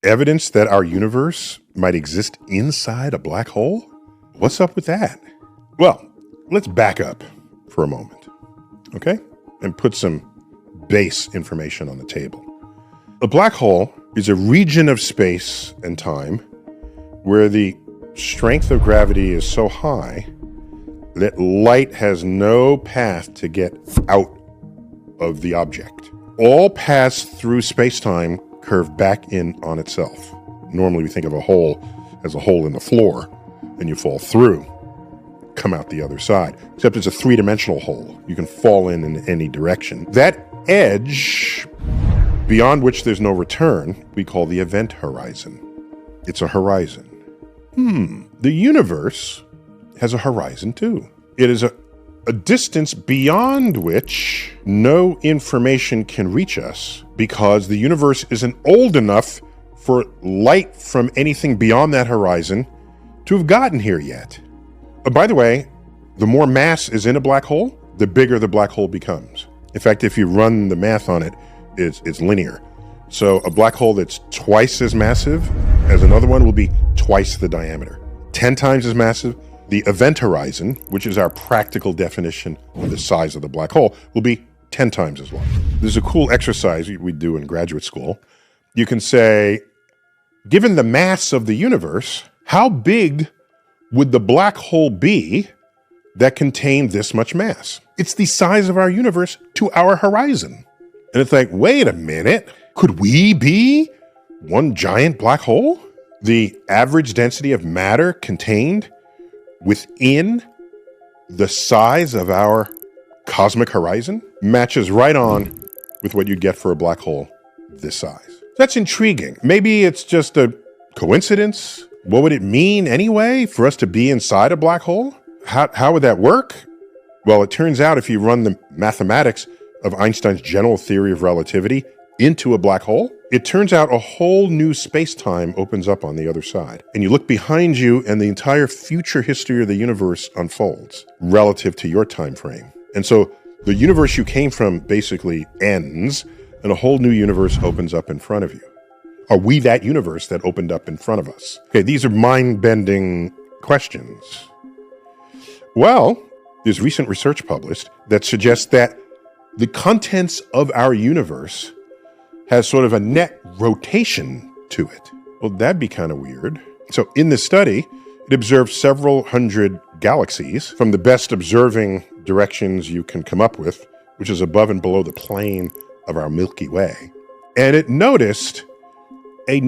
Evidence that our universe might exist inside a black hole? What's up with that? Well, let's back up for a moment, okay? And put some base information on the table. A black hole is a region of space and time where the strength of gravity is so high that light has no path to get out of the object. All paths through space-time curve back in on itself. Normally we think of a hole as a hole in the floor, and you fall through, come out the other side. Except it's a three-dimensional hole. You can fall in any direction. That edge, beyond which there's no return, we call the event horizon. It's a horizon. The universe has a horizon too. It is a distance beyond which no information can reach us because the universe isn't old enough for light from anything beyond that horizon to have gotten here yet. By the way, the more mass is in a black hole, the bigger the black hole becomes. In fact, if you run the math on it, it's linear. So a black hole that's twice as massive as another one will be twice the diameter. 10 times as massive. The event horizon, which is our practical definition of the size of the black hole, will be 10 times as long. There's a cool exercise we do in graduate school. You can say, given the mass of the universe, how big would the black hole be that contained this much mass? It's the size of our universe to our horizon. And it's like, wait a minute, could we be one giant black hole? The average density of matter contained within the size of our cosmic horizon matches right on with what you'd get for a black hole this size. That's intriguing. Maybe it's just a coincidence. What would it mean anyway for us to be inside a black hole? How would that work? Well, it turns out if you run the mathematics of Einstein's general theory of relativity into a black hole, it turns out a whole new space-time opens up on the other side. And you look behind you and the entire future history of the universe unfolds relative to your time frame. And so the universe you came from basically ends and a whole new universe opens up in front of you. Are we that universe that opened up in front of us? Okay, these are mind-bending questions. Well, there's recent research published that suggests that the contents of our universe has sort of a net rotation to it. Well, that'd be kind of weird. So in this study, it observed several hundred galaxies from the best observing directions you can come up with, which is above and below the plane of our Milky Way. And it noticed a